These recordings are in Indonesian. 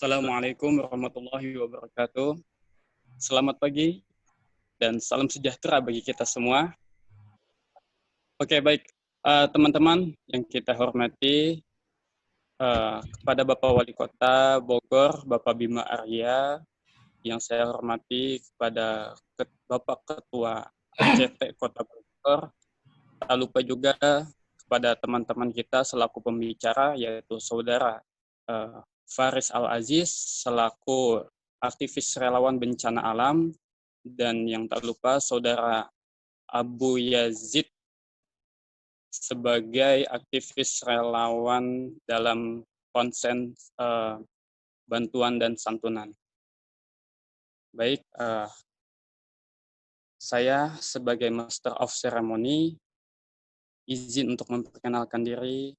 Assalamualaikum warahmatullahi wabarakatuh. Selamat pagi dan salam sejahtera bagi kita semua. Oke, baik. Teman-teman yang kita hormati, kepada Bapak Wali Kota Bogor, Bapak Bima Arya, yang saya hormati kepada Bapak Ketua ACT Kota Bogor, tak lupa juga kepada teman-teman kita selaku pembicara, yaitu Saudara Faris Al-Aziz selaku aktivis relawan bencana alam, dan yang tak lupa Saudara Abu Yazid sebagai aktivis relawan dalam konsen bantuan dan santunan. Baik, saya sebagai Master of Ceremony izin untuk memperkenalkan diri.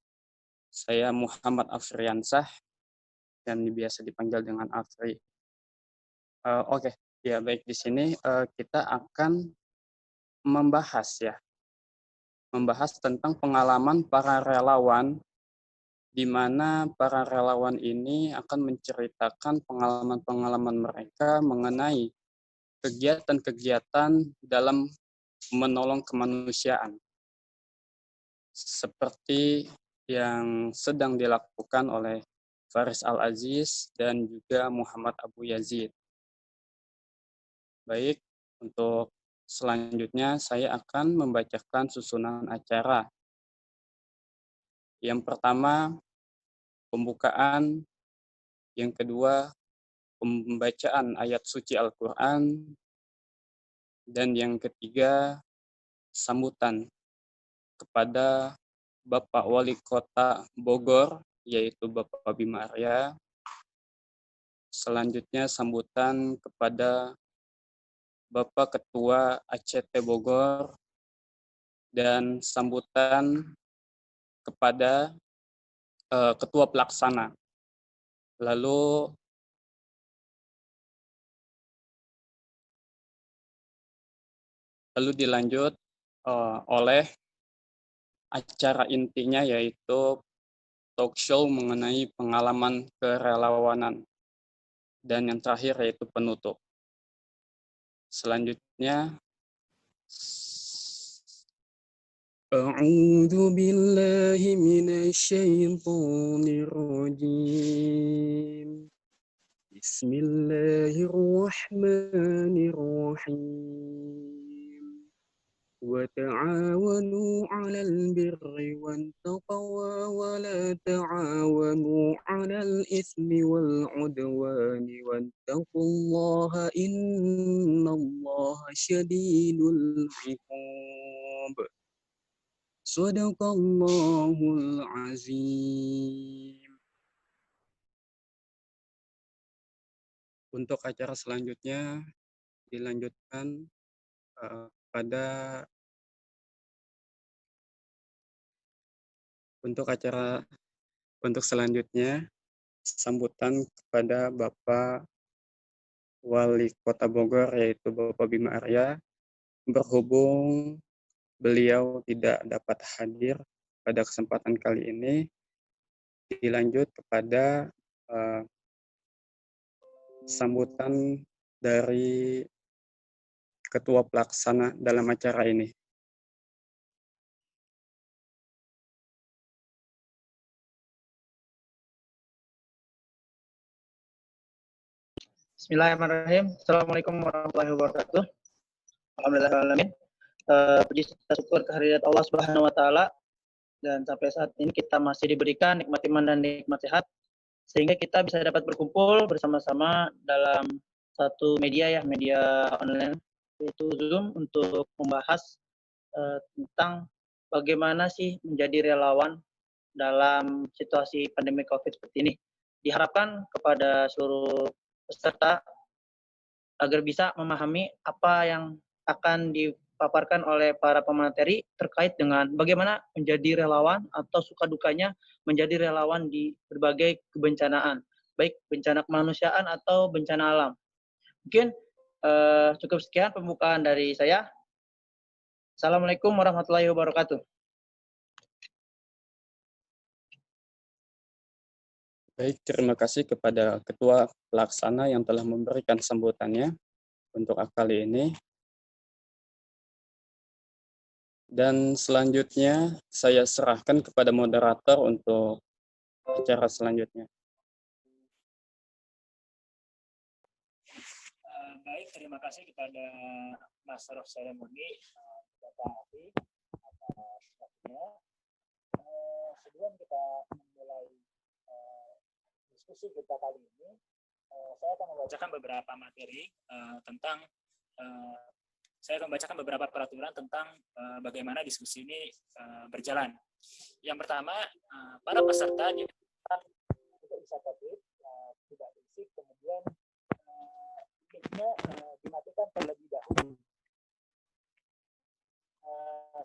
Saya Muhammad Afriansah dan biasa dipanggil dengan Afri. Oke, ya baik, di sini kita akan membahas tentang pengalaman para relawan, di mana para relawan ini akan menceritakan pengalaman-pengalaman mereka mengenai kegiatan-kegiatan dalam menolong kemanusiaan, seperti yang sedang dilakukan oleh Faris Al-Aziz dan juga Muhammad Abu Yazid. Baik, untuk selanjutnya saya akan membacakan susunan acara. Yang pertama, pembukaan. Yang kedua, pembacaan ayat suci Al-Quran. Dan yang ketiga, sambutan kepada Bapak Wali Kota Bogor, yaitu Bapak Bima Arya. Selanjutnya, sambutan kepada Bapak Ketua ACT Bogor, dan sambutan kepada Ketua Pelaksana. Lalu dilanjut oleh acara intinya, yaitu talk show mengenai pengalaman kerelawanan. Dan yang terakhir yaitu penutup. Selanjutnya, A'udzu billahi minasyaitonir rajim. Bismillahirrahmanirrahim. Wa ta'awanu 'alal birri wan taqwa wa la ta'awanu 'alal itsmi wal 'udwani wattaqullaha innallaha syadidul 'iqab. Shadaqallahul azim. Untuk acara selanjutnya dilanjutkan pada untuk selanjutnya sambutan kepada Bapak Wali Kota Bogor, yaitu Bapak Bima Arya. Berhubung beliau tidak dapat hadir pada kesempatan kali ini, dilanjut kepada sambutan dari Ketua Pelaksana dalam acara ini. Bismillahirrahmanirrahim. Assalamualaikum warahmatullahi wabarakatuh. Alhamdulillahirrahmanirrahim. Puji syukur kehadirat Allah Subhanahu wa taala, dan sampai saat ini kita masih diberikan nikmat iman dan nikmat sehat sehingga kita bisa dapat berkumpul bersama-sama dalam satu media online, yaitu Zoom, untuk membahas tentang bagaimana sih menjadi relawan dalam situasi pandemi Covid seperti ini. Diharapkan kepada seluruh peserta agar bisa memahami apa yang akan dipaparkan oleh para pemateri terkait dengan bagaimana menjadi relawan atau suka dukanya menjadi relawan di berbagai kebencanaan, baik bencana kemanusiaan atau bencana alam. Mungkin cukup sekian pembukaan dari saya. Assalamualaikum warahmatullahi wabarakatuh. Baik, terima kasih kepada Ketua Pelaksana yang telah memberikan sambutannya untuk kali ini. Dan selanjutnya saya serahkan kepada moderator untuk acara selanjutnya. Baik, terima kasih kepada Mas Rof Seremoni, Bapak Afi, atas waktunya. Sebelum kita memulai diskusi kita kali ini, saya akan membacakan beberapa materi tentang saya akan membacakan beberapa peraturan tentang bagaimana diskusi ini berjalan. Yang pertama, para peserta diminta untuk bisa tertib, tidak berisik, kemudian mic-nya dimatikan terlebih dahulu.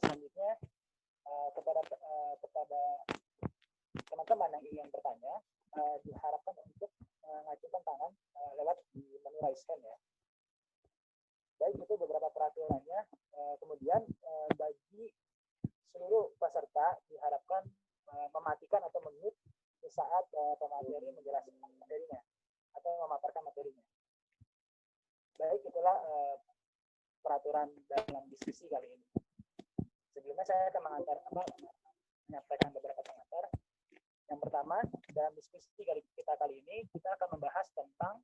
Selanjutnya, kepada teman-teman yang ingin bertanya, diharapkan untuk mengajukan tangan lewat di menu raise hand ya. Baik, itu beberapa peraturannya. Kemudian bagi seluruh peserta diharapkan mematikan atau mute di saat pemateri menjelaskan materinya atau memaparkan materinya. Baik, itulah peraturan dalam diskusi kali ini. Sebelumnya saya akan menyampaikan beberapa pengantar. Yang pertama, dalam diskusi kita kali ini, kita akan membahas tentang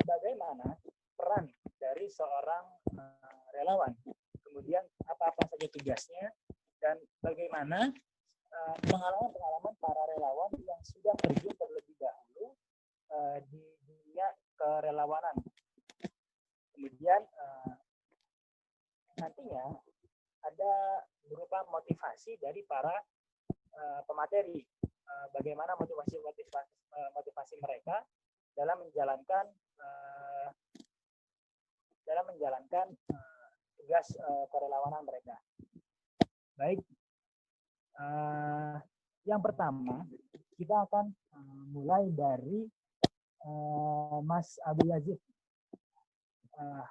bagaimana peran dari seorang relawan, kemudian apa-apa saja tugasnya, dan bagaimana pengalaman-pengalaman para relawan yang sudah terjun terlebih dahulu di dunia kerelawanan. Kemudian nantinya ada berupa motivasi dari para pemateri, bagaimana motivasi mereka dalam menjalankan tugas kerelawanan mereka. Baik, yang pertama kita akan mulai dari Mas Abu Yazid.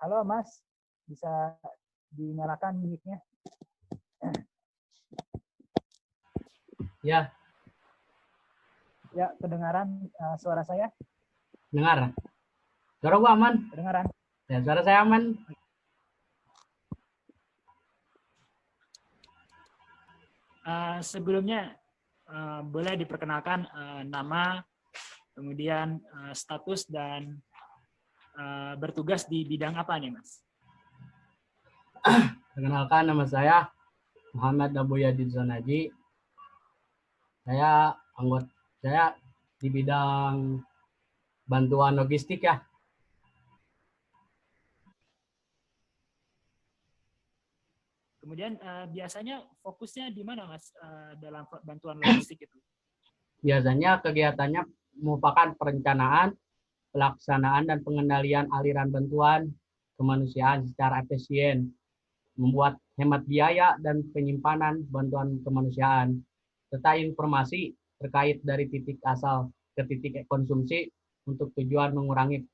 Halo Mas, bisa dinyalakan mic-nya? Ya. Ya, kedengaran suara saya? Dengar. Suara gua aman? Kedengaran. Ya, suara saya aman. Sebelumnya boleh diperkenalkan nama, kemudian status dan bertugas di bidang apa nih, Mas? Perkenalkan, nama saya Muhammad Abu Yazid Zonaji. Saya di bidang bantuan logistik ya. Kemudian biasanya fokusnya di mana, Mas, dalam bantuan logistik itu? Biasanya kegiatannya merupakan perencanaan, pelaksanaan, dan pengendalian aliran bantuan kemanusiaan secara efisien, membuat hemat biaya dan penyimpanan bantuan kemanusiaan, serta informasi terkait dari titik asal ke titik konsumsi untuk tujuan mengurangi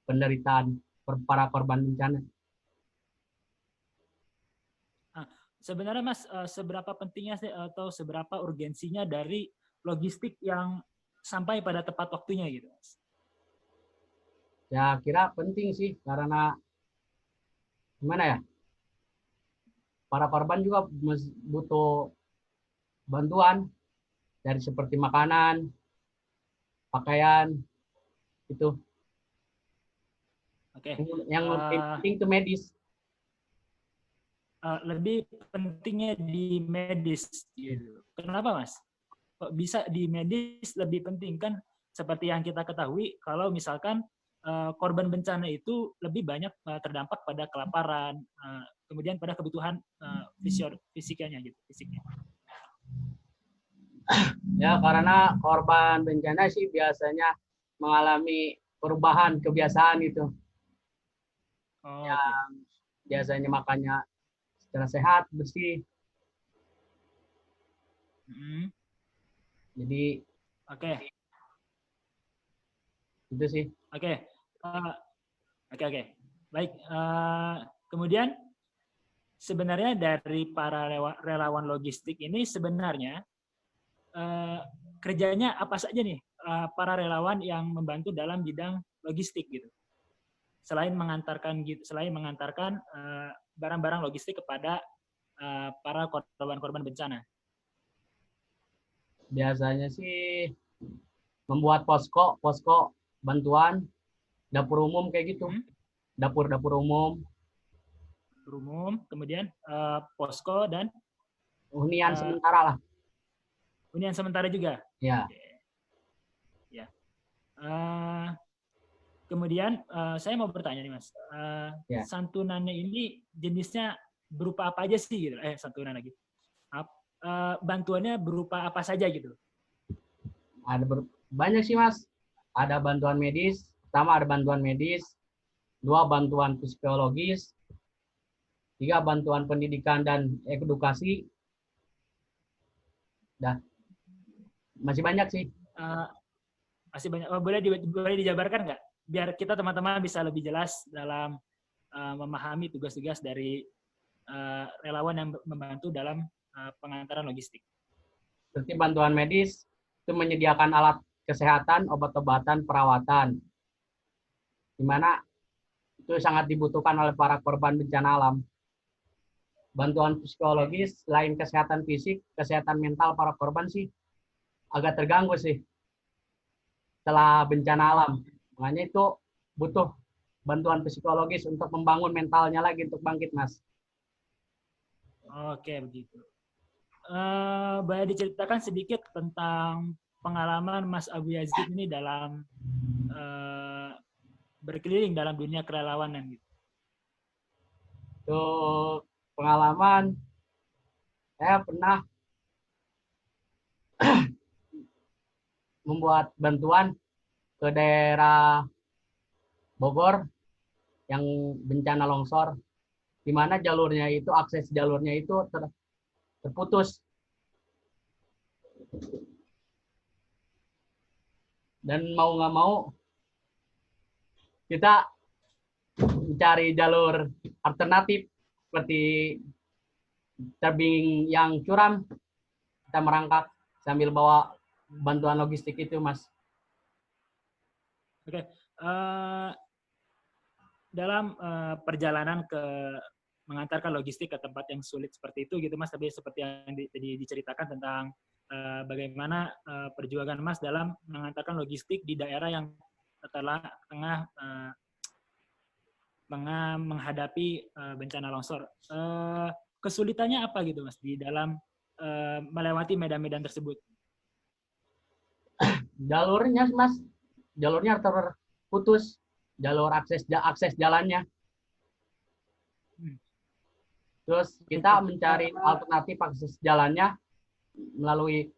penderitaan para korban bencana. Sebenarnya Mas, seberapa pentingnya atau seberapa urgensinya dari logistik yang sampai pada tepat waktunya gitu, Mas? Ya kira penting sih, karena gimana ya, para korban juga butuh bantuan dari seperti makanan, pakaian, itu. Oke. Yang lebih penting itu medis. Lebih pentingnya di medis gitu. Kenapa, Mas? Kok bisa di medis lebih penting? Kan seperti yang kita ketahui, kalau misalkan korban bencana itu lebih banyak terdampak pada kelaparan, kemudian pada kebutuhan fisiknya gitu, fisiknya. Ya, karena korban bencana sih biasanya mengalami perubahan kebiasaan itu. Yang biasanya makannya secara sehat, bersih. Jadi itu sih. Oke. Baik. Kemudian sebenarnya dari para relawan logistik ini sebenarnya kerjanya apa saja nih para relawan yang membantu dalam bidang logistik gitu. Selain mengantarkan barang-barang logistik kepada para korban-korban bencana. Biasanya sih membuat posko bantuan, dapur umum kayak gitu. Dapur umum. Kemudian posko dan hunian sementara lah. Hunian sementara juga. Ya. Ya. Kemudian saya mau bertanya nih Mas, Ya. santunannya ini jenisnya berupa apa aja sih gitu? Santunan lagi. Bantuannya berupa apa saja gitu? Ada banyak sih Mas. Ada bantuan medis, pertama ada bantuan medis, 2 bantuan psikologis, 3 bantuan pendidikan dan edukasi. Dah. Masih banyak sih. Masih banyak. Boleh dijabarkan nggak? Biar kita teman-teman bisa lebih jelas dalam memahami tugas-tugas dari relawan yang membantu dalam pengantaran logistik. Seperti bantuan medis, itu menyediakan alat kesehatan, obat-obatan, perawatan. Di mana itu sangat dibutuhkan oleh para korban bencana alam. Bantuan psikologis, selain kesehatan fisik, kesehatan mental para korban sih agak terganggu sih setelah bencana alam. Makanya itu butuh bantuan psikologis untuk membangun mentalnya lagi untuk bangkit, Mas. Oke, begitu. Boleh diceritakan sedikit tentang pengalaman Mas Abu Yazid ini dalam berkeliling dalam dunia kerelawanan gitu. Untuk pengalaman, saya pernah membuat bantuan ke daerah Bogor yang bencana longsor, di mana jalurnya itu, akses jalurnya itu terputus. Dan mau nggak mau, kita mencari jalur alternatif seperti tebing yang curam, kita merangkak sambil bawa bantuan logistik itu, Mas. Oke. Dalam perjalanan ke mengantarkan logistik ke tempat yang sulit seperti itu gitu Mas, tapi seperti yang tadi diceritakan tentang bagaimana perjuangan Mas dalam mengantarkan logistik di daerah yang tengah menghadapi bencana longsor. Kesulitannya apa gitu Mas di dalam melewati medan-medan tersebut? Jalurnya, Mas, jalurnya terputus, jalur akses jalannya. Terus kita mencari alternatif akses jalannya melalui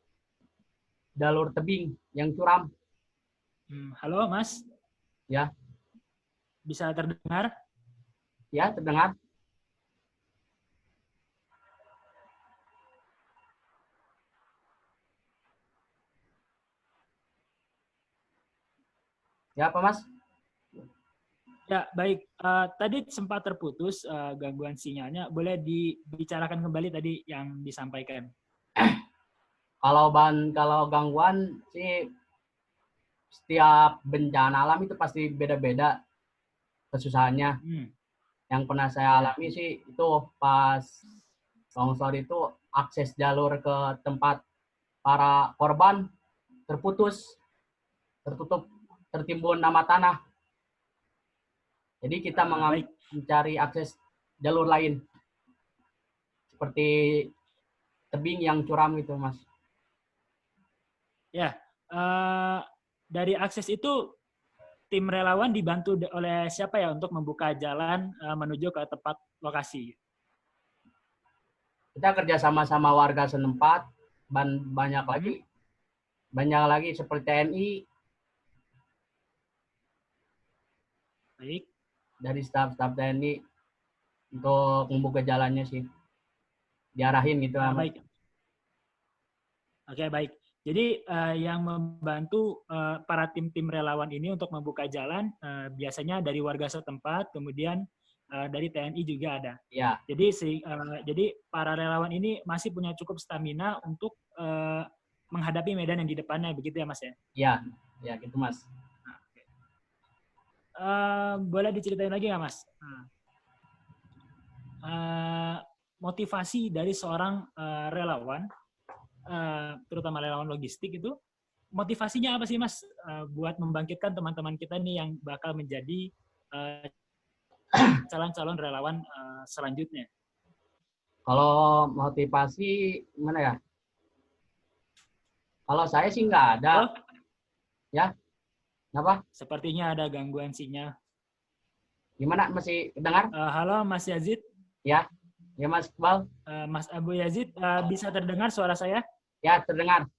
jalur tebing yang curam. Halo Mas? Ya. Bisa terdengar? Ya, terdengar. Ya, apa Mas? Ya, baik. Tadi sempat terputus gangguan sinyalnya. Boleh dibicarakan kembali tadi yang disampaikan. Kalau gangguan sih setiap bencana alam itu pasti beda-beda kesusahannya. Yang pernah saya alami sih itu pas longsor itu akses jalur ke tempat para korban tertutup, tertimbun nama tanah. Jadi kita mencari akses jalur lain seperti tebing yang curam itu, Mas. Ya, dari akses itu tim relawan dibantu oleh siapa ya untuk membuka jalan menuju ke tempat lokasi? Kita kerja sama warga setempat, banyak lagi seperti TNI. Baik. Dari staf TNI untuk membuka jalannya sih, diarahin gitu. Baik. Oke, baik. Jadi yang membantu para tim-tim relawan ini untuk membuka jalan biasanya dari warga setempat, kemudian dari TNI juga ada. Ya. Jadi para relawan ini masih punya cukup stamina untuk menghadapi medan yang di depannya, begitu ya Mas ya? Ya, ya gitu Mas. Boleh diceritain lagi nggak Mas? Motivasi dari seorang relawan, terutama relawan logistik itu, motivasinya apa sih Mas buat membangkitkan teman-teman kita nih yang bakal menjadi calon-calon relawan selanjutnya? Kalau motivasi gimana ya? Kalau saya sih nggak ada. Halo? Ya, kenapa? Sepertinya ada gangguan sinyal. Gimana? Masih dengar? Halo Mas Yazid. Ya, ya Mas Iqbal. Mas Abu Yazid, bisa terdengar suara saya? Ya, terdengar.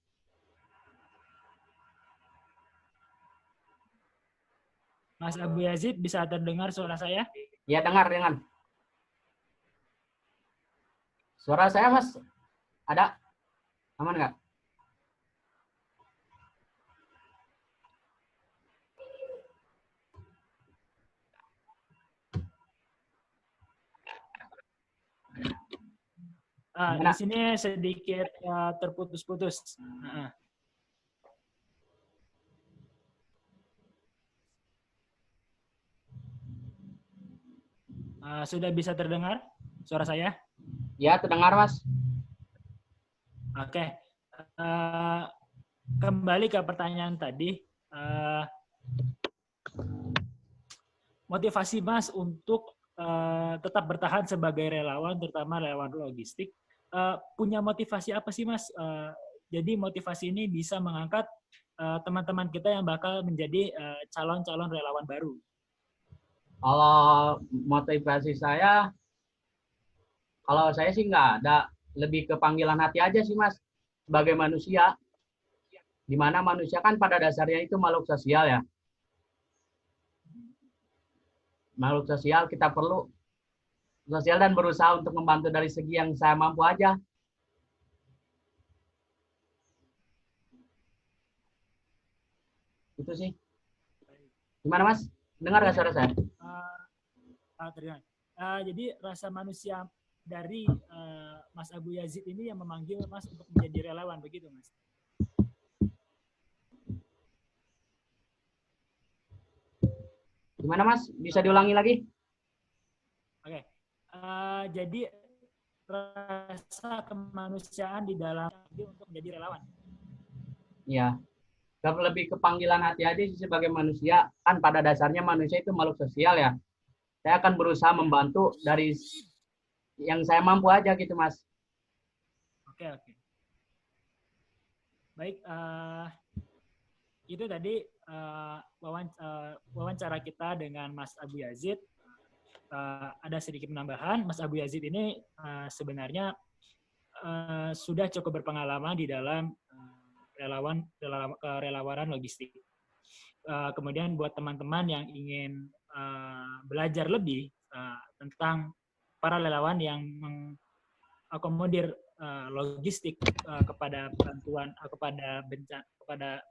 Mas Abu Yazid, bisa terdengar suara saya? Ya, dengar. Suara saya Mas ada? Aman nggak? Di sini sedikit terputus-putus. Sudah bisa terdengar suara saya? Ya, terdengar Mas. Oke. Kembali ke pertanyaan tadi. Motivasi Mas untuk tetap bertahan sebagai relawan, terutama relawan logistik, punya motivasi apa sih Mas? Jadi motivasi ini bisa mengangkat teman-teman kita yang bakal menjadi calon-calon relawan baru. Kalau motivasi saya, kalau saya sih nggak ada. Lebih ke panggilan hati aja sih Mas. Sebagai manusia, di mana manusia kan pada dasarnya itu makhluk sosial ya. Makhluk sosial, kita perlu sosial dan berusaha untuk membantu dari segi yang saya mampu aja. Itu sih. Gimana Mas? Dengar nggak suara saya? Terdengar. Jadi rasa manusia dari Mas Abu Yazid ini yang memanggil Mas untuk menjadi relawan, begitu Mas? Gimana Mas? Bisa diulangi lagi? Oke. Jadi rasa kemanusiaan di dalam untuk menjadi relawan. Iya. Lebih ke panggilan hati aja sih sebagai manusia. Kan pada dasarnya manusia itu makhluk sosial ya. Saya akan berusaha membantu dari yang saya mampu aja gitu Mas. Oke. Baik, itu tadi wawancara kita dengan Mas Abu Yazid. Ada sedikit penambahan, Mas Abu Yazid ini sebenarnya sudah cukup berpengalaman di dalam relawanan logistik. Kemudian buat teman-teman yang ingin belajar lebih tentang para relawan yang mengakomodir logistik kepada bantuan kepada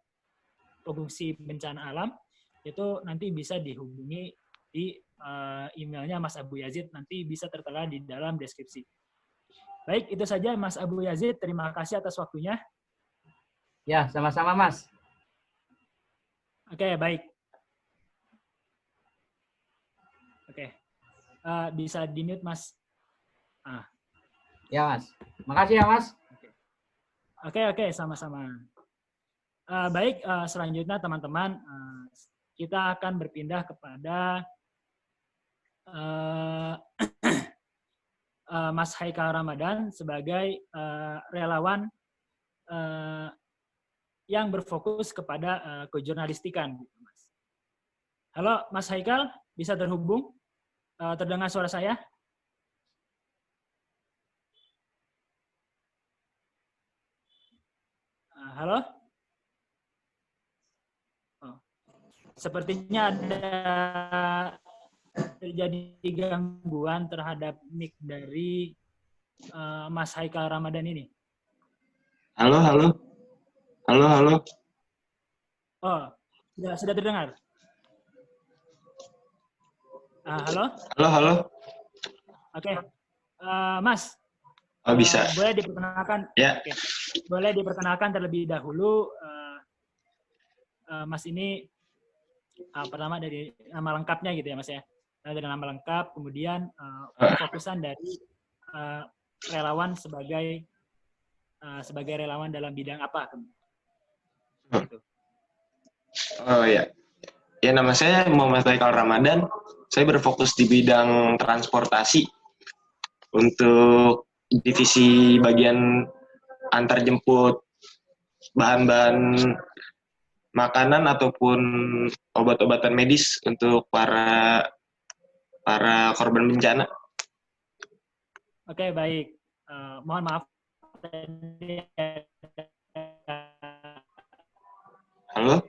pengungsi bencana alam, itu nanti bisa dihubungi di emailnya Mas Abu Yazid, nanti bisa tertera di dalam deskripsi. Baik, itu saja Mas Abu Yazid, terima kasih atas waktunya. Ya, sama-sama Mas. Oke, baik. Oke, bisa di-mute Mas. Ya Mas, makasih ya Mas. Oke, sama-sama. Baik, selanjutnya teman-teman, kita akan berpindah kepada Mas Haikal Ramadan sebagai relawan yang berfokus kepada kejurnalistikan. Halo Mas Haikal, bisa terhubung? Terdengar suara saya? Halo? Sepertinya ada terjadi gangguan terhadap mic dari Mas Haikal Ramadan ini. Halo. Oh, sudah terdengar? Halo? Halo. Oke. Mas, Oh, bisa. Boleh diperkenalkan? Ya. Oke. Boleh diperkenalkan terlebih dahulu, Mas ini pertama dari nama lengkapnya gitu ya Mas ya. Dari nama lengkap, kemudian fokusan dari relawan sebagai relawan dalam bidang apa? Gitu. Oh ya. Ya, nama saya Muhammad Haikal Ramadan. Saya berfokus di bidang transportasi untuk divisi bagian antar jemput bahan-bahan makanan ataupun obat-obatan medis untuk para korban bencana. Oke, baik. Mohon maaf. Tadi Halo?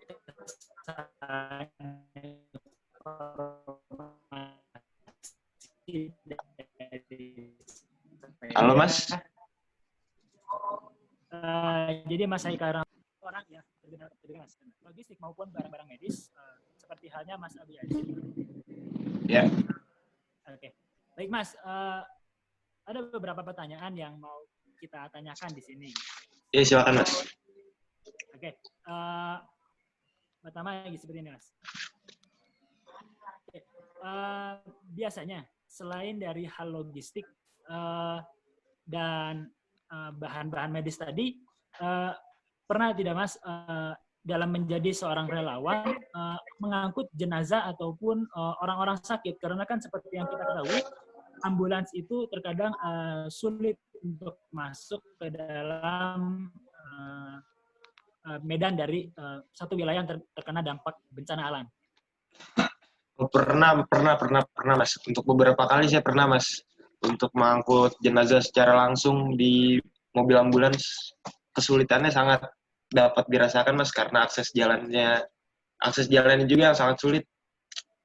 Halo, Mas. Jadi Mas Haikal orang ya logistik maupun barang-barang medis seperti halnya Mas Abi Aziz. Ya. Oke. Baik Mas, ada beberapa pertanyaan yang mau kita tanyakan di sini. Ya, silakan Mas. Oke. Pertama seperti ini Mas. Oke. Biasanya selain dari hal logistik dan bahan-bahan medis tadi, pernah tidak Mas dalam menjadi seorang relawan mengangkut jenazah ataupun orang-orang sakit? Karena kan seperti yang kita ketahui, ambulans itu terkadang sulit untuk masuk ke dalam medan dari satu wilayah yang terkena dampak bencana alam. Pernah Mas. Untuk beberapa kali saya pernah Mas untuk mengangkut jenazah secara langsung di mobil ambulans. Kesulitannya sangat dapat dirasakan Mas karena akses jalannya juga yang sangat sulit.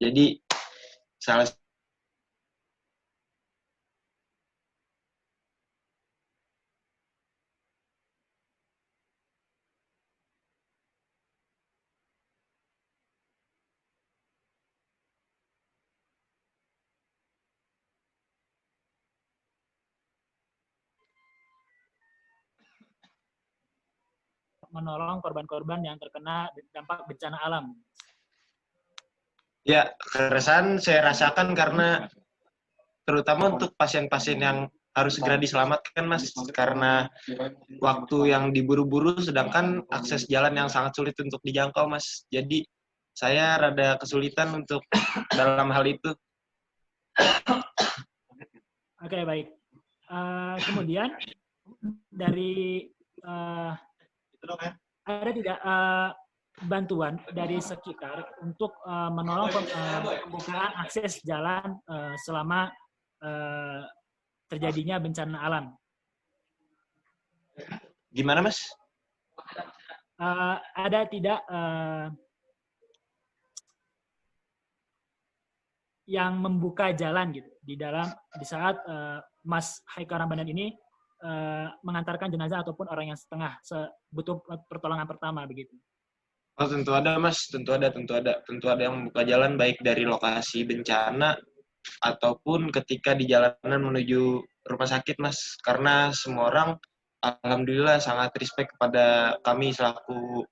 Jadi salah menolong korban-korban yang terkena dampak bencana alam. ya, keresahan saya rasakan karena terutama untuk pasien-pasien yang harus segera diselamatkan Mas karena waktu yang diburu-buru sedangkan akses jalan yang sangat sulit untuk dijangkau Mas. Jadi saya rada kesulitan untuk dalam hal itu. Oke, baik. Kemudian dari ada tidak bantuan dari sekitar untuk menolong pembukaan akses jalan selama terjadinya bencana alam? Gimana Mas? Ada tidak yang membuka jalan gitu di saat Mas Haikal Ramadan ini mengantarkan jenazah ataupun orang yang butuh pertolongan pertama begitu? Oh, tentu ada Mas, tentu ada yang membuka jalan baik dari lokasi bencana ataupun ketika di jalanan menuju rumah sakit Mas, karena semua orang alhamdulillah sangat respect kepada kami selaku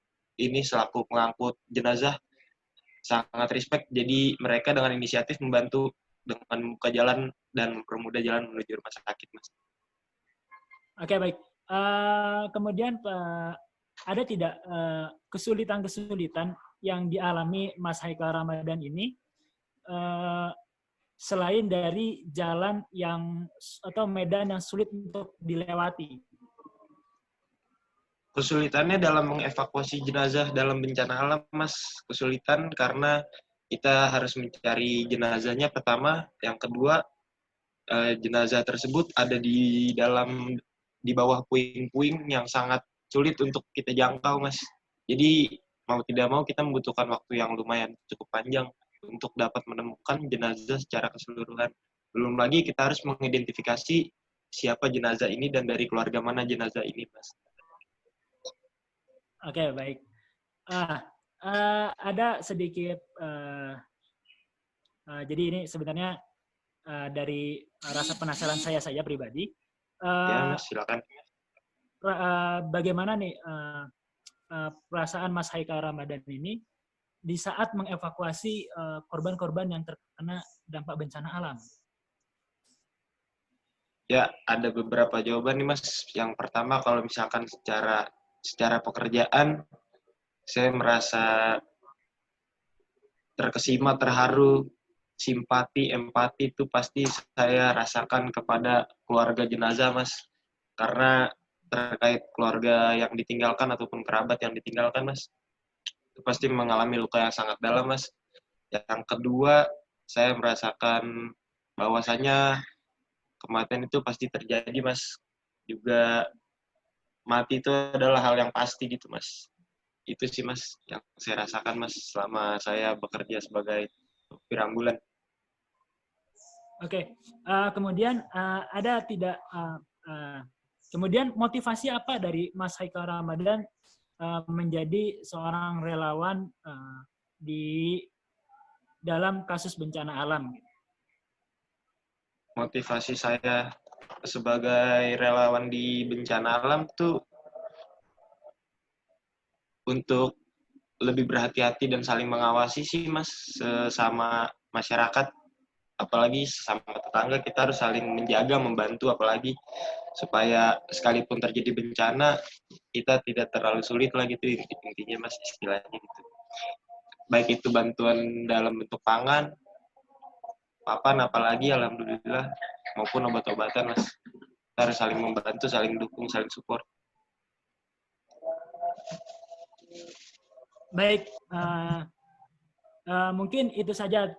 pengangkut jenazah, sangat respect. Jadi mereka dengan inisiatif membantu dengan membuka jalan dan mempermudah jalan menuju rumah sakit Mas. Oke, baik. Kemudian ada tidak kesulitan-kesulitan yang dialami Mas Haikal Ramadan ini selain dari jalan atau medan yang sulit untuk dilewati? Kesulitannya dalam mengevakuasi jenazah dalam bencana alam Mas, kesulitan karena kita harus mencari jenazahnya pertama, yang kedua jenazah tersebut ada di bawah puing-puing yang sangat sulit untuk kita jangkau Mas. Jadi mau tidak mau kita membutuhkan waktu yang lumayan cukup panjang untuk dapat menemukan jenazah secara keseluruhan. Belum lagi kita harus mengidentifikasi siapa jenazah ini dan dari keluarga mana jenazah ini Mas. Oke, baik. Ada sedikit, jadi ini sebenarnya dari rasa penasaran saya pribadi, Ya, Mas, silakan. Bagaimana nih perasaan Mas Haikal Ramadan ini di saat mengevakuasi korban-korban yang terkena dampak bencana alam? Ya, ada beberapa jawaban nih, Mas. Yang pertama, kalau misalkan secara pekerjaan, saya merasa terkesima, terharu, simpati, empati itu pasti saya rasakan kepada keluarga jenazah, Mas. Karena terkait keluarga yang ditinggalkan ataupun kerabat yang ditinggalkan, Mas, itu pasti mengalami luka yang sangat dalam, Mas. Yang kedua, saya merasakan bahwasanya kematian itu pasti terjadi, Mas. Juga mati itu adalah hal yang pasti gitu, Mas. Itu sih, Mas, yang saya rasakan, Mas, selama saya bekerja sebagai supir ambulan. Oke, kemudian ada tidak kemudian motivasi apa dari Mas Haikal Ramadan menjadi seorang relawan di dalam kasus bencana alam? Motivasi saya sebagai relawan di bencana alam tuh untuk lebih berhati-hati dan saling mengawasi sih, Mas, sesama masyarakat. Apalagi sesama tetangga kita harus saling menjaga, membantu, apalagi supaya sekalipun terjadi bencana, kita tidak terlalu sulit lah gitu, intinya, Mas, istilahnya gitu. Baik itu bantuan dalam bentuk pangan, papan, apalagi alhamdulillah, maupun obat-obatan, Mas. Kita harus saling membantu, saling dukung, saling support. Baik, mungkin itu saja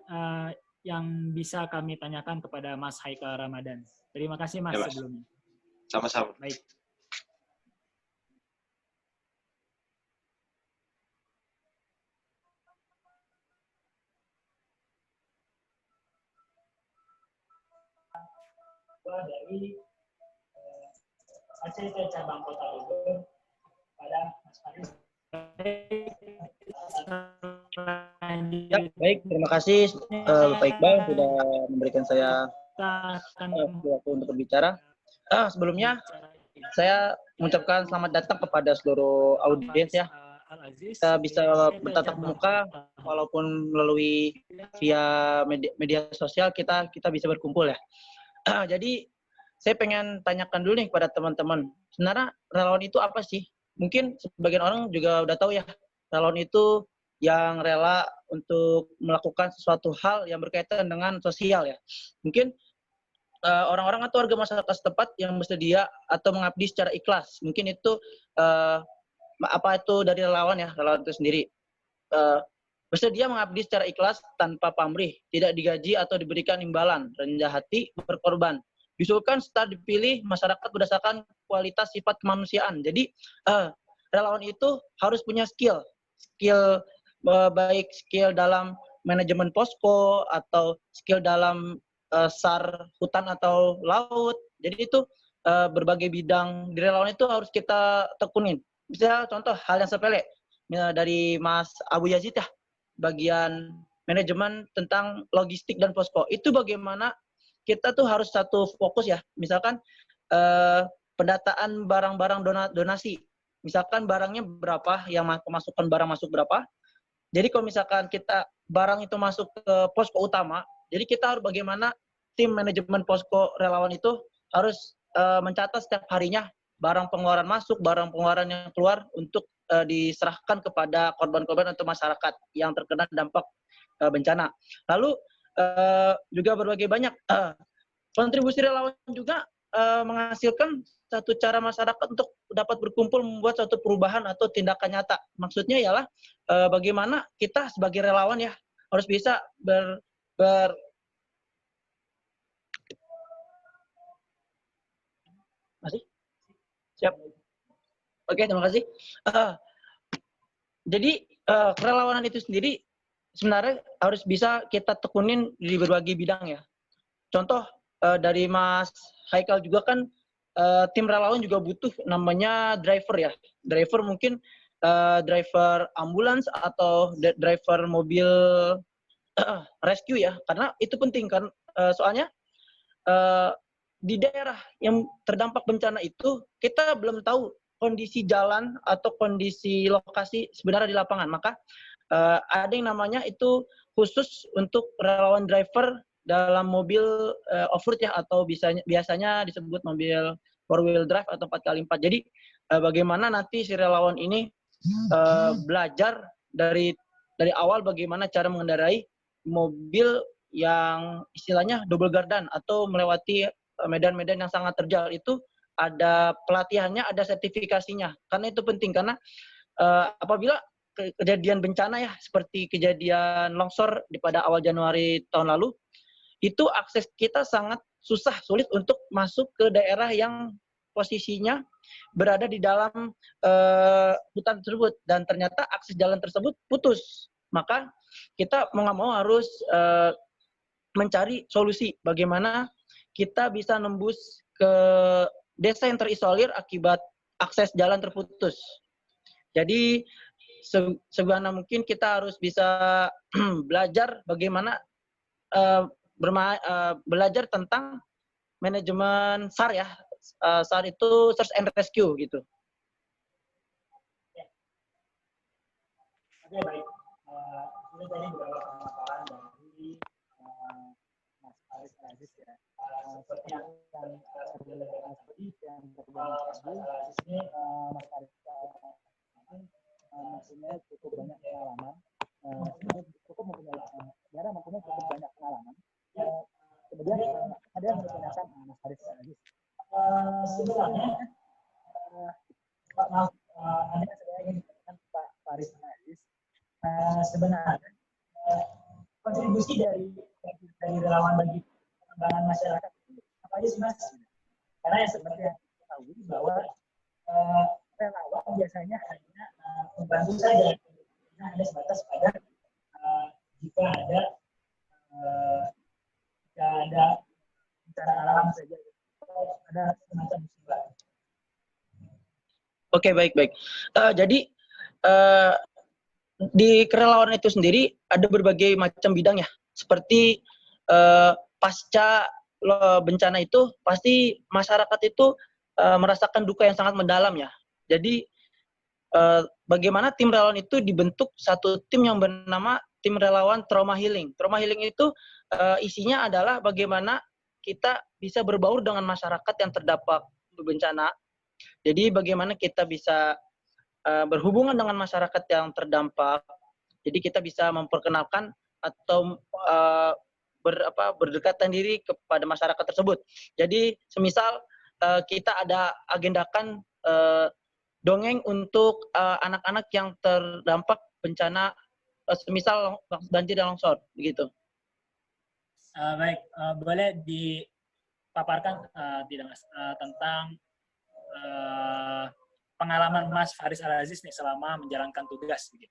yang bisa kami tanyakan kepada Mas Haikal Ramadan. Terima kasih, Mas, Ya, Mas. sebelumnya. Sama-sama. Baik. Dari ACT Cabang Kota Bogor pada Mas Faris. Ya, baik, terima kasih Bapak Iqbal sudah memberikan saya waktu untuk berbicara. Sebelumnya saya mengucapkan selamat datang kepada seluruh audiens ya. Kita bisa bertatap muka walaupun melalui via media sosial kita bisa berkumpul ya. Jadi saya pengen tanyakan dulu nih kepada teman-teman. Sebenarnya relawan itu apa sih? Mungkin sebagian orang juga udah tahu ya. Relawan itu yang rela untuk melakukan sesuatu hal yang berkaitan dengan sosial ya. Mungkin orang-orang atau warga masyarakat setempat yang bersedia atau mengabdi secara ikhlas. Mungkin itu apa itu dari relawan ya, relawan itu sendiri. Bersedia mengabdi secara ikhlas tanpa pamrih, tidak digaji atau diberikan imbalan, rendah hati, berkorban. Diusulkan setelah dipilih masyarakat berdasarkan kualitas sifat kemanusiaan. Jadi relawan itu harus punya skill baik skill dalam manajemen posko atau skill dalam SAR hutan atau laut. Jadi itu berbagai bidang di relawan itu harus kita tekunin. Misalnya contoh hal yang sepele dari Mas Abu Yazid ya, bagian manajemen tentang logistik dan posko. Itu bagaimana kita tuh harus satu fokus ya. Misalkan pendataan barang-barang donasi. Misalkan barangnya berapa, yang pemasukan barang masuk berapa. Jadi kalau misalkan kita barang itu masuk ke posko utama, jadi kita harus bagaimana tim manajemen posko relawan itu harus mencatat setiap harinya barang pengeluaran masuk, barang pengeluaran yang keluar untuk diserahkan kepada korban-korban atau masyarakat yang terkena dampak bencana. Lalu juga berbagai banyak kontribusi relawan juga menghasilkan satu cara masyarakat untuk dapat berkumpul membuat suatu perubahan atau tindakan nyata. Maksudnya ialah bagaimana kita sebagai relawan ya harus bisa Masih? Siap. Oke, terima kasih. Jadi kerelawanan itu sendiri sebenarnya harus bisa kita tekunin di berbagai bidang ya. Contoh dari Mas Haikal juga kan tim relawan juga butuh namanya driver ya. Driver mungkin driver ambulans atau driver mobil rescue ya. Karena itu penting kan soalnya di daerah yang terdampak bencana itu kita belum tahu kondisi jalan atau kondisi lokasi sebenarnya di lapangan. Maka ada yang namanya itu khusus untuk relawan driver dalam mobil off-road ya, atau biasanya disebut mobil four wheel drive atau 4x4. Jadi bagaimana nanti si relawan ini belajar dari awal bagaimana cara mengendarai mobil yang istilahnya double gardan atau melewati medan-medan yang sangat terjal. Itu ada pelatihannya, ada sertifikasinya. Karena itu penting, karena apabila kejadian bencana ya, seperti kejadian longsor pada awal Januari tahun lalu, itu akses kita sangat sulit untuk masuk ke daerah yang posisinya berada di dalam hutan tersebut, dan ternyata akses jalan tersebut putus. Maka kita mau nggak mau harus mencari solusi bagaimana kita bisa nembus ke desa yang terisolir akibat akses jalan terputus. Jadi sebagaimana mungkin kita harus bisa belajar bagaimana belajar tentang manajemen SAR ya. SAR itu Search and Rescue gitu. Oke, baik. Ini tadi beberapa pemaparan dari Mas Aris Aziz ya. Seperti yang tadi yang Aziz ini Mas Aris mempunyai cukup banyak pengalaman, mempunyai cukup banyak pengalaman. Kemudian ada yang bertanyakan Mas Aris Aziz. Sebenarnya saya ingin bertanya Pak Aris Aziz, sebenarnya kontribusi dari relawan bagi pengembangan masyarakat itu apa aja sih Mas? Karena yang seperti yang kita tahu bahwa relawan biasanya hanya membantu saja, hanya sebatas pada jika ada bencana alam saja, ada semacam musibah. Oke, baik. Jadi di kerelawanan itu sendiri ada berbagai macam bidang ya. Seperti pasca bencana itu pasti masyarakat itu merasakan duka yang sangat mendalam ya. Jadi bagaimana tim relawan itu dibentuk satu tim yang bernama tim relawan trauma healing. Trauma healing itu isinya adalah bagaimana kita bisa berbaur dengan masyarakat yang terdampak bencana. Jadi bagaimana kita bisa berhubungan dengan masyarakat yang terdampak. Jadi kita bisa memperkenalkan atau berdekatan diri kepada masyarakat tersebut. Jadi semisal kita ada agendakan dongeng untuk anak-anak yang terdampak bencana semisal banjir dan longsor, begitu. Baik, boleh dipaparkan tidak Mas tentang pengalaman Mas Faris Al-Aziz nih selama menjalankan tugas, gitu.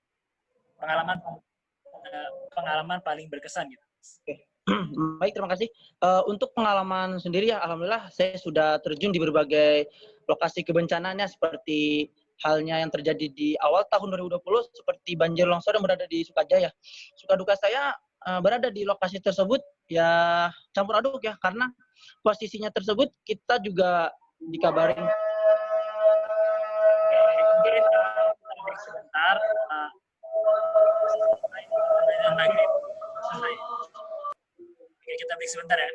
Pengalaman paling berkesan gitu. Oke. Baik, terima kasih. Untuk pengalaman sendiri ya, alhamdulillah saya sudah terjun di berbagai lokasi kebencanaannya, seperti halnya yang terjadi di awal tahun 2020 seperti banjir longsor yang berada di Sukajaya. Suka duka saya berada di lokasi tersebut ya campur aduk ya, karena posisinya tersebut kita juga dikabarin. Sebentar. Oke, kita break sebentar ya.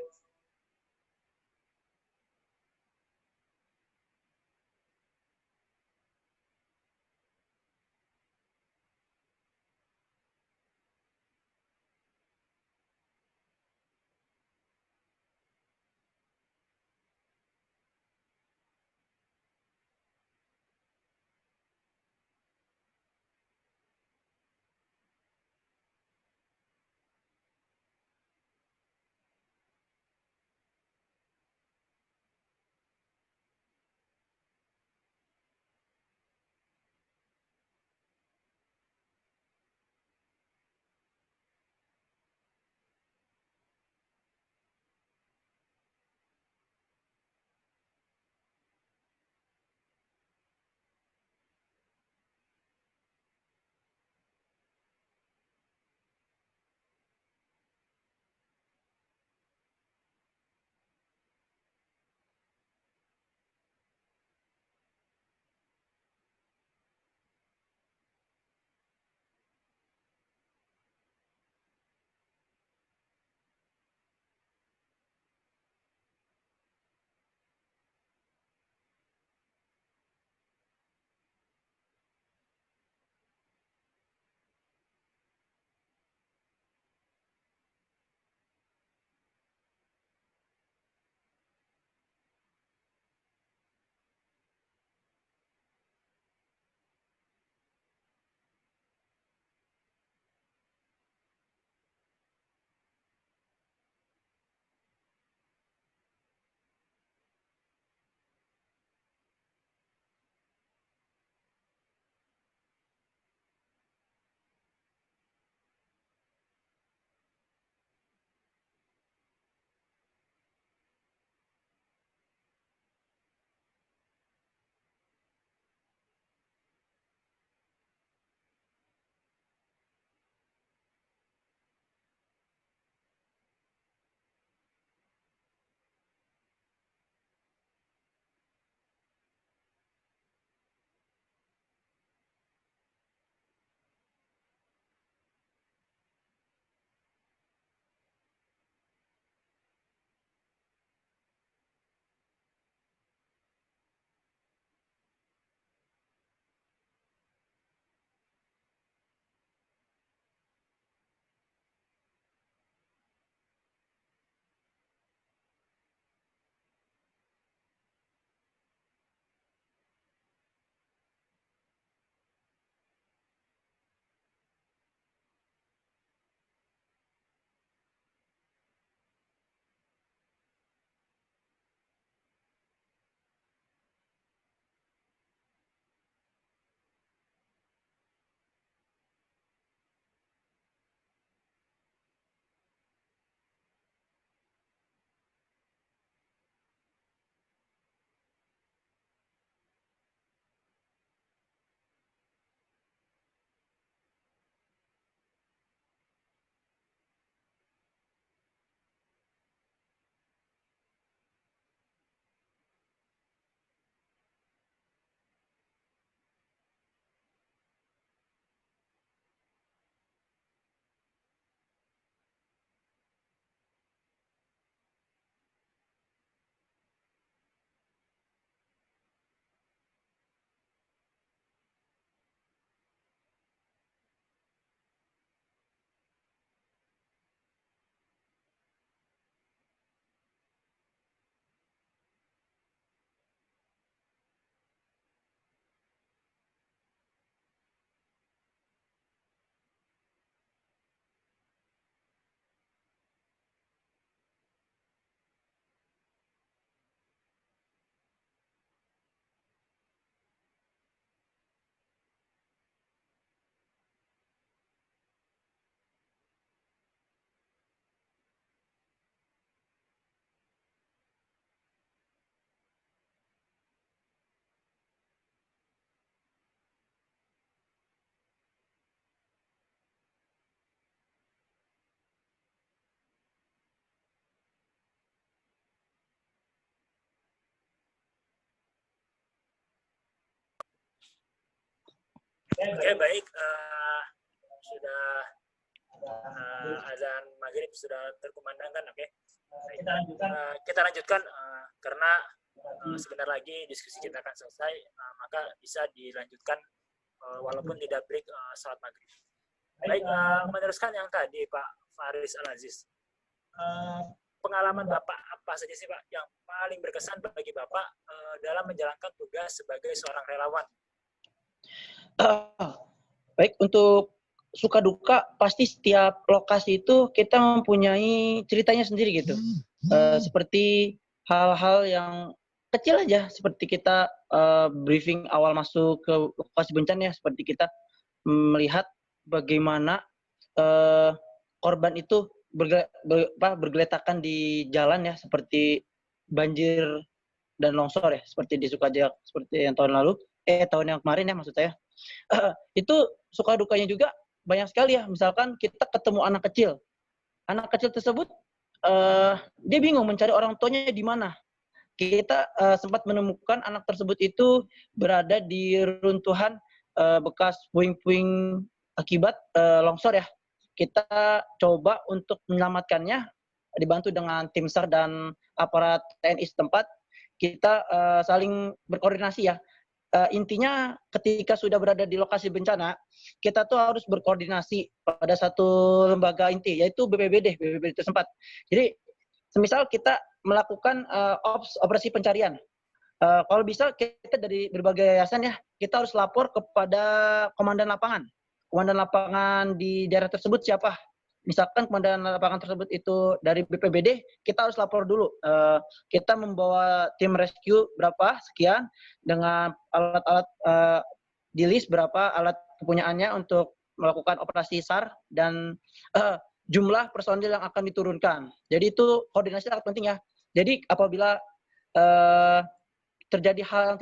Oke, baik. Sudah azan maghrib sudah terkumandangkan. Oke. Kita lanjutkan karena sebentar lagi diskusi kita akan selesai, maka bisa dilanjutkan walaupun tidak break salat maghrib. Baik, meneruskan yang tadi Pak Faris Al-Aziz. Pengalaman Bapak apa saja sih Pak yang paling berkesan bagi Bapak dalam menjalankan tugas sebagai seorang relawan? Baik, untuk suka duka pasti setiap lokasi itu kita mempunyai ceritanya sendiri gitu. Seperti hal-hal yang kecil aja, seperti kita briefing awal masuk ke lokasi bencana ya, seperti kita melihat bagaimana korban itu bergeletakan di jalan ya, seperti banjir dan longsor ya, seperti di Sukaja, seperti yang tahun lalu, tahun yang kemarin ya maksud saya. Itu suka dukanya juga banyak sekali ya. Misalkan kita ketemu anak kecil tersebut dia bingung mencari orang tuanya di mana. Kita sempat menemukan anak tersebut itu berada di runtuhan bekas puing-puing akibat longsor ya. Kita coba untuk menyelamatkannya, dibantu dengan tim SAR dan aparat TNI setempat. Kita saling berkoordinasi ya. Intinya ketika sudah berada di lokasi bencana, kita tuh harus berkoordinasi pada satu lembaga inti, yaitu BPBD setempat. Jadi, semisal kita melakukan operasi pencarian, kalau bisa kita dari berbagai yayasan ya, kita harus lapor kepada komandan lapangan di daerah tersebut siapa. Misalkan komandan lapangan tersebut itu dari BPBD, kita harus lapor dulu. Kita membawa tim rescue berapa, sekian, dengan alat-alat di list berapa alat kepunyaannya untuk melakukan operasi SAR, dan jumlah personil yang akan diturunkan. Jadi itu koordinasi sangat penting ya. Jadi apabila terjadi hal yang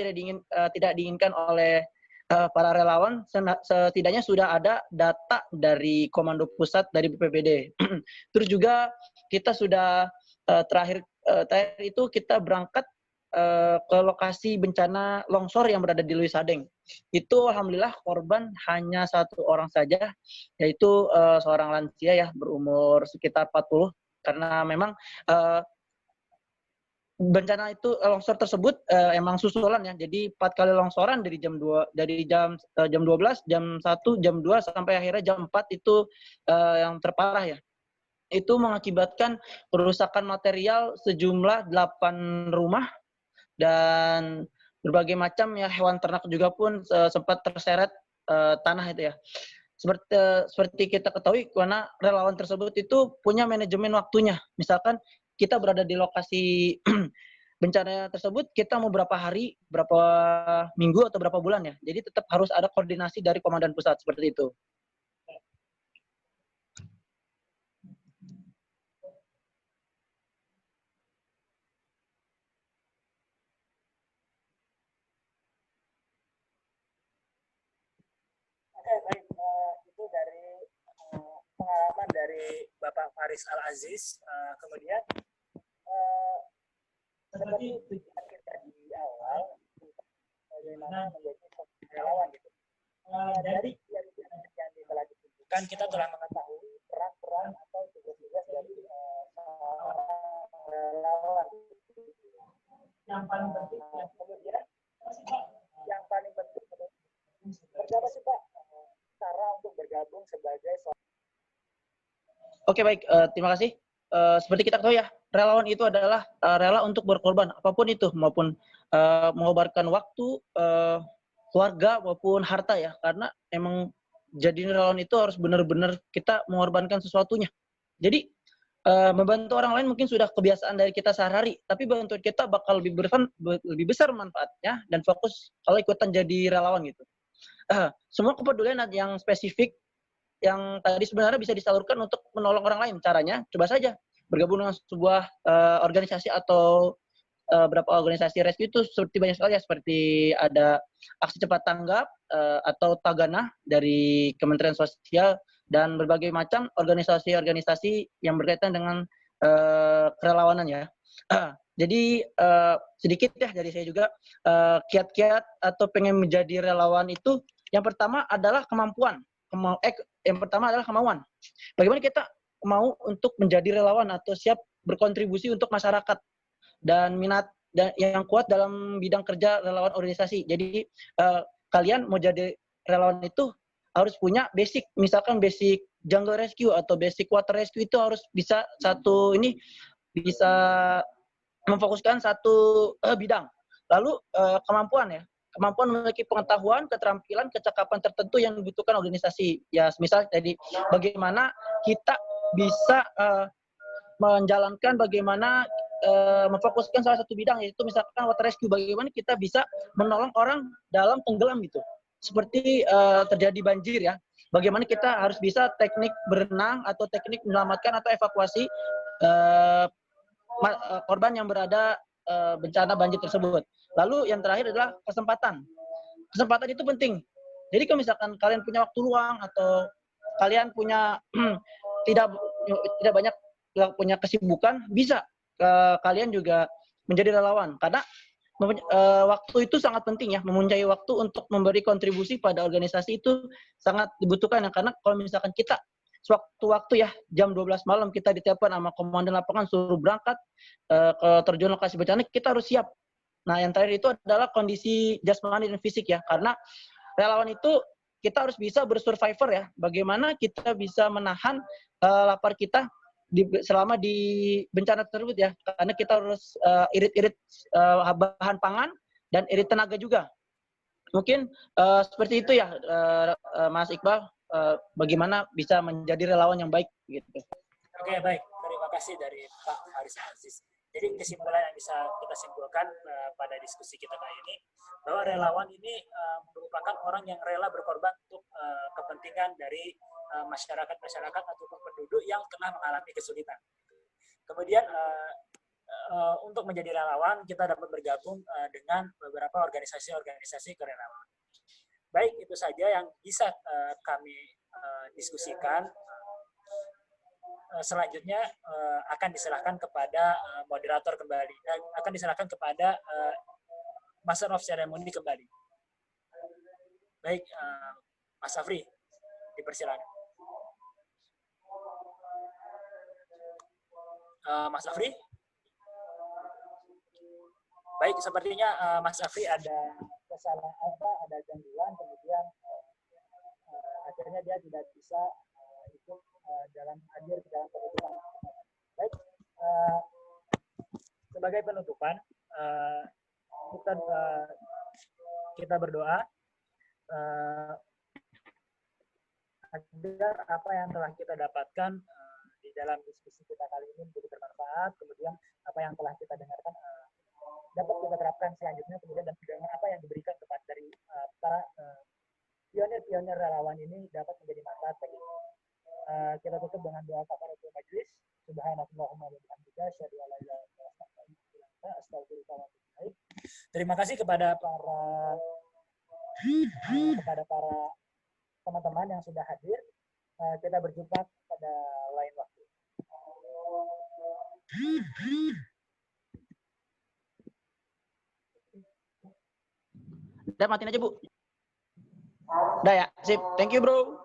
tidak diinginkan oleh para relawan, setidaknya sudah ada data dari komando pusat dari BPBD. Terus juga kita sudah terakhir itu kita berangkat ke lokasi bencana longsor yang berada di Luisadeng. Itu alhamdulillah korban hanya satu orang saja, yaitu seorang lansia ya, berumur sekitar 40, karena memang bencana itu longsor tersebut emang susulan ya. Jadi 4 kali longsoran dari jam 12, jam 1, jam 2 sampai akhirnya jam 4 itu yang terparah ya. Itu mengakibatkan kerusakan material sejumlah 8 rumah dan berbagai macam ya hewan ternak juga pun sempat terseret tanah itu ya. Seperti kita ketahui, karena relawan tersebut itu punya manajemen waktunya. Misalkan kita berada di lokasi bencana tersebut, kita mau berapa hari, berapa minggu, atau berapa bulan ya. Jadi tetap harus ada koordinasi dari komandan pusat, seperti itu. Oke, baik. Itu dari pengalaman dari Bapak Faris Al-Aziz. Kemudian seperti tujuan kita di awal, bagaimana menjadi relawan gitu. Dari yang telah ditunjukkan, kita telah mengetahui peran-peran atau tugas-tugas dari relawan. Yang paling penting, kemudian yang paling penting, berapa sih Pak cara untuk bergabung sebagai Oke, baik, terima kasih. Seperti kita tahu ya, relawan itu adalah rela untuk berkorban apapun itu, maupun mengorbankan waktu, keluarga maupun harta ya, karena emang jadi relawan itu harus benar-benar kita mengorbankan sesuatunya. Jadi membantu orang lain mungkin sudah kebiasaan dari kita sehari-hari, tapi bantuan kita bakal lebih besar manfaatnya dan fokus kalau ikutan jadi relawan gitu. Semua kepedulian yang spesifik yang tadi sebenarnya bisa disalurkan untuk menolong orang lain. Caranya coba saja bergabung dengan sebuah organisasi atau beberapa organisasi rescue itu seperti banyak sekali ya, seperti ada aksi cepat tanggap atau Tagana dari Kementerian Sosial, dan berbagai macam organisasi-organisasi yang berkaitan dengan kerelawanan ya. Jadi sedikit ya dari saya juga, kiat-kiat atau pengen menjadi relawan itu Yang pertama adalah kemampuan. Yang pertama adalah kemauan. Bagaimana kita mau untuk menjadi relawan atau siap berkontribusi untuk masyarakat dan minat dan yang kuat dalam bidang kerja relawan organisasi. Jadi kalian mau jadi relawan itu harus punya basic, misalkan basic jungle rescue atau basic water rescue itu harus bisa bisa memfokuskan satu bidang. Lalu kemampuan memiliki pengetahuan, keterampilan, kecakapan tertentu yang dibutuhkan organisasi. Ya, misal jadi bagaimana kita bisa menjalankan bagaimana memfokuskan salah satu bidang, yaitu misalkan water rescue, bagaimana kita bisa menolong orang dalam tenggelam gitu. Seperti terjadi banjir ya, bagaimana kita harus bisa teknik berenang atau teknik menyelamatkan atau evakuasi korban yang berada bencana banjir tersebut. Lalu yang terakhir adalah kesempatan. Kesempatan itu penting. Jadi kalau misalkan kalian punya waktu luang atau kalian punya tidak banyak punya kesibukan, bisa kalian juga menjadi relawan. Karena waktu itu sangat penting ya, mempunyai waktu untuk memberi kontribusi pada organisasi itu sangat dibutuhkan ya. Karena kalau misalkan kita sewaktu-waktu ya, jam 12 malam kita ditelepon sama komandan lapangan suruh berangkat ke terjun lokasi bencana, kita harus siap. Nah, yang terakhir itu adalah kondisi jasmani dan fisik ya, karena relawan itu kita harus bisa bersurvivor ya. Bagaimana kita bisa menahan lapar kita selama di bencana tersebut ya, karena kita harus irit-irit bahan pangan dan irit tenaga juga. Mungkin seperti itu ya, Mas Iqbal, bagaimana bisa menjadi relawan yang baik gitu. Oke, baik. Terima kasih dari Pak Haris Aziz. Jadi kesimpulan yang bisa kita simpulkan pada diskusi kita kali ini, bahwa relawan ini merupakan orang yang rela berkorban untuk kepentingan dari masyarakat ataupun penduduk yang tengah mengalami kesulitan. Kemudian untuk menjadi relawan kita dapat bergabung dengan beberapa organisasi-organisasi kerelawan. Baik, itu saja yang bisa kami diskusikan. Selanjutnya akan diserahkan kepada moderator kembali, akan diserahkan kepada Master of Ceremony kembali. Baik, Mas Safri, dipersilakan. Mas Safri? Baik, sepertinya Mas Safri ada kesalahan ada gangguan, kemudian akhirnya dia tidak bisa ikut hadir ke dalam penutupan. Baik, sebagai penutupan kita berdoa agar apa yang telah kita dapatkan di dalam diskusi kita kali ini menjadi bermanfaat, kemudian apa yang telah kita dengarkan dapat kita terapkan selanjutnya, kemudian dan dengan apa yang diberikan kepada dari para pionir-pionir relawan ini dapat menjadi manfaat bagi kita tutup dengan doa kafaratul majelis. Subhanallahumma wa bihamdika asyhadu an la ilaha illa anta astaghfiruka wa atubu ilaik. Terima kasih kepada para teman-teman yang sudah hadir. Kita berjumpa pada lain waktu. Udah, matiin aja, Bu. Udah ya, sip. Thank you, bro.